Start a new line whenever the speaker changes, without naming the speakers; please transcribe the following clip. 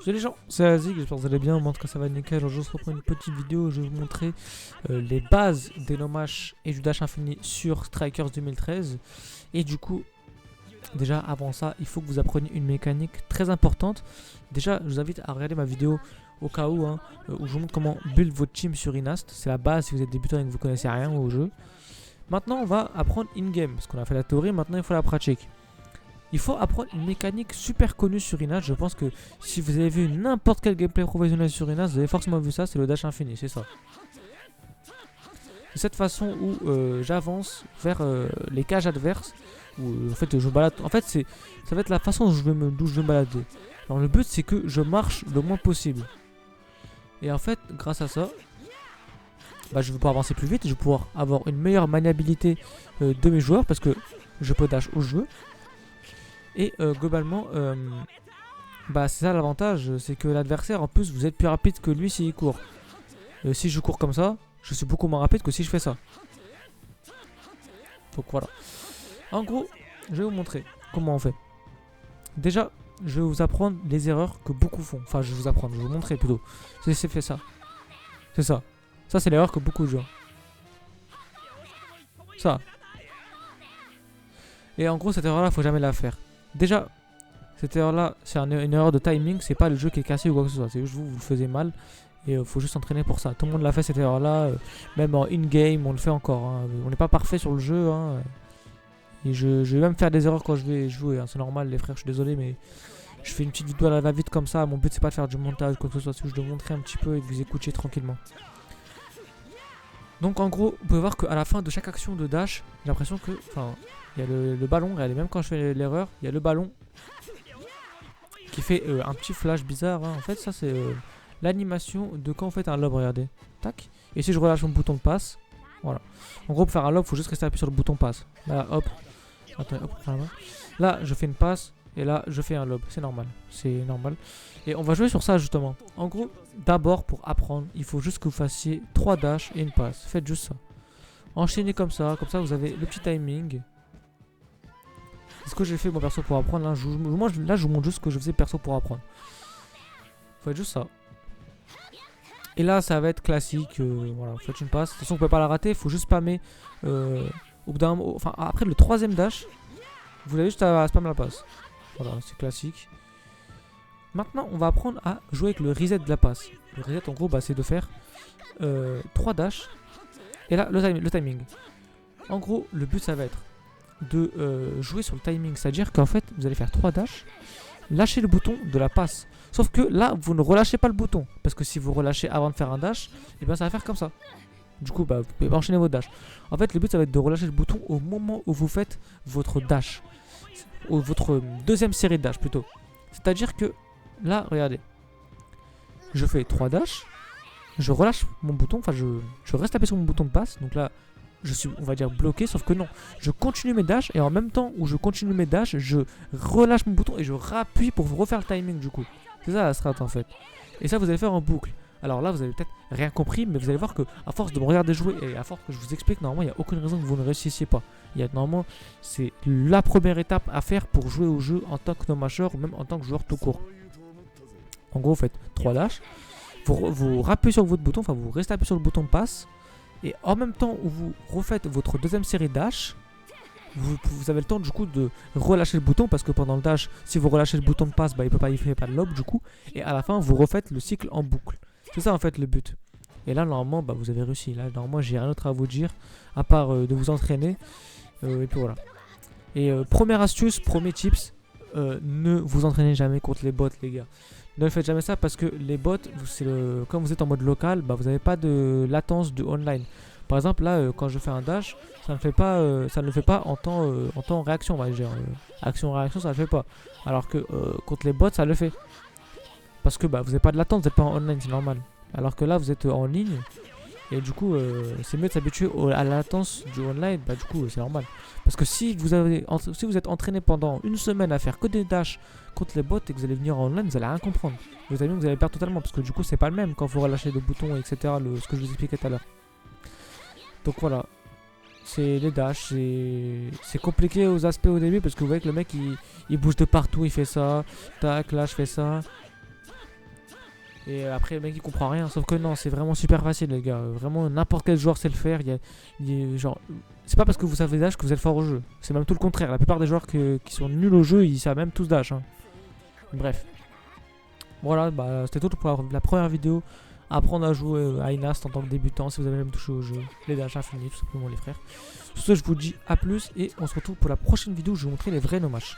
Salut les gens, c'est Azik, j'espère que vous allez bien, moi en tout cas ça va nickel. Aujourd'hui je reprends une petite vidéo où je vais vous montrer les bases des nommages et du dash infini sur Strikers 2013. Et du coup, déjà avant ça, il faut que vous appreniez une mécanique très importante. Déjà, je vous invite à regarder ma vidéo au cas où, où je vous montre comment build votre team sur Inast. C'est la base si vous êtes débutant et que vous connaissez rien au jeu. Maintenant on va apprendre in-game, parce qu'on a fait la théorie, maintenant il faut la pratique. Il faut apprendre une mécanique super connue sur Inast. Je pense que si vous avez vu n'importe quel gameplay professionnel sur Inast, vous avez forcément vu ça, c'est le dash infini, c'est ça. C'est cette façon où j'avance vers les cages adverses, où en fait je balade. En fait ça va être la façon d'où je vais me balader. Alors le but c'est que je marche le moins possible. Et en fait grâce à ça, je vais pouvoir avancer plus vite, je vais pouvoir avoir une meilleure maniabilité de mes joueurs parce que je peux dash où je veux. Et globalement, c'est ça l'avantage, c'est que l'adversaire en plus vous êtes plus rapide que lui s'il court. Si je cours comme ça, je suis beaucoup moins rapide que si je fais ça. Donc voilà. En gros, je vais vous montrer comment on fait. Déjà, je vais vous apprendre les erreurs que beaucoup font. Enfin, je vais vous montrer plutôt. C'est fait ça. C'est ça. Ça, c'est l'erreur que beaucoup de gens. Ça. Et en gros, cette erreur-là, faut jamais la faire. Déjà, cette erreur-là, c'est une erreur de timing. C'est pas le jeu qui est cassé ou quoi que ce soit. C'est juste vous le faisiez mal. Et faut juste s'entraîner pour ça. Tout le monde l'a fait cette erreur-là. Même en in-game, on le fait encore. On n'est pas parfait sur le jeu. Et je vais même faire des erreurs quand je vais jouer. C'est normal, les frères. Je suis désolé, mais je fais une petite vidéo à la va-vite comme ça. Mon but, c'est pas de faire du montage ou quoi que ce soit. C'est juste de montrer un petit peu et de vous écouter tranquillement. Donc en gros, vous pouvez voir qu'à la fin de chaque action de dash, j'ai l'impression que, il y a le ballon, regardez, même quand je fais l'erreur, il y a le ballon qui fait un petit flash bizarre. En fait, ça c'est l'animation de quand on fait un lob, regardez. Tac. Et si je relâche mon bouton de passe, voilà. En gros, pour faire un lob, il faut juste rester appuyé sur le bouton passe. Là, hop. Attends, hop, là, je fais une passe. Et là, je fais un lob. C'est normal. C'est normal. Et on va jouer sur ça, justement. En gros, d'abord, pour apprendre, il faut juste que vous fassiez 3 dashs et une passe. Faites juste ça. Enchaînez comme ça. Comme ça, vous avez le petit timing. C'est ce que j'ai fait, moi, perso, pour apprendre. Là, je vous montre juste ce que je faisais, perso, pour apprendre. Faites juste ça. Et là, ça va être classique. Voilà, vous faites une passe. De toute façon, vous pouvez pas la rater. Il faut juste spammer. Au bout d'un moment, après le 3ème dash, vous avez juste à spammer la passe. Voilà, c'est classique. Maintenant, on va apprendre à jouer avec le reset de la passe. Le reset, en gros, c'est de faire 3 dashs. Et là, le timing. En gros, le but, ça va être de jouer sur le timing. C'est-à-dire qu'en fait, vous allez faire 3 dashs, lâcher le bouton de la passe. Sauf que là, vous ne relâchez pas le bouton. Parce que si vous relâchez avant de faire un dash, et bien ça va faire comme ça. Du coup, vous pouvez pas enchaîner votre dash. En fait, le but, ça va être de relâcher le bouton au moment où vous faites votre dash. Ou votre deuxième série de dash plutôt. C'est-à-dire que là, regardez. Je fais 3 dashs. Je relâche mon bouton. Je reste appuyé sur mon bouton de passe. Donc là, je suis, on va dire, bloqué. Sauf que non. Je continue mes dashs. Et en même temps où je continue mes dashs, je relâche mon bouton et je rappuie pour refaire le timing du coup. C'est ça la strat en fait. Et ça, vous allez faire en boucle. Alors là, vous avez peut-être rien compris, mais vous allez voir que à force de me regarder jouer et à force que je vous explique, normalement, il n'y a aucune raison que vous ne réussissiez pas. Normalement, c'est la première étape à faire pour jouer au jeu en tant que nomageur ou même en tant que joueur tout court. En gros, vous faites 3 dashs, vous rappuyez sur votre bouton, vous restez appuyé sur le bouton de passe, et en même temps où vous refaites votre deuxième série dash, vous avez le temps du coup de relâcher le bouton parce que pendant le dash, si vous relâchez le bouton de passe, il ne fait pas de lob du coup, et à la fin, vous refaites le cycle en boucle. C'est ça en fait le but. Et là normalement vous avez réussi. Là normalement j'ai rien d'autre à vous dire à part de vous entraîner. Et puis voilà. Et première astuce, premier tips, ne vous entraînez jamais contre les bots les gars. Ne faites jamais ça parce que les bots, comme vous êtes en mode local, vous n'avez pas de latence de online. Par exemple là quand je fais un dash, ça ne le fait pas en temps réaction, on va dire. Action-réaction ça ne le fait pas. Alors que contre les bots ça le fait. Parce que vous n'avez pas de latence, vous n'êtes pas en online, c'est normal. Alors que là, vous êtes en ligne. Et du coup, c'est mieux de s'habituer à la latence du online. Du coup, c'est normal. Parce que si vous êtes entraîné pendant une semaine à faire que des dashs contre les bots et que vous allez venir en online, vous allez rien comprendre. Vous allez perdre totalement. Parce que du coup, c'est pas le même quand vous relâchez le bouton, etc. Ce que je vous expliquais tout à l'heure. Donc voilà. C'est les dashs. C'est compliqué aux aspects au début. Parce que vous voyez que le mec, il bouge de partout. Il fait ça. Tac, là, je fais ça. Et après le mec il comprend rien, sauf que non, c'est vraiment super facile les gars. Vraiment n'importe quel joueur sait le faire. Genre, c'est pas parce que vous savez dash que vous êtes fort au jeu. C'est même tout le contraire. La plupart des joueurs qui sont nuls au jeu, ils savent même tous dash. Hein. Bref. Voilà, bah, c'était tout pour la première vidéo. Apprendre à jouer à Inast en tant que débutant si vous avez même touché au jeu. Les dash infinis, tout simplement les frères. Sur ce, je vous dis à plus et on se retrouve pour la prochaine vidéo où je vais vous montrer les vrais no match.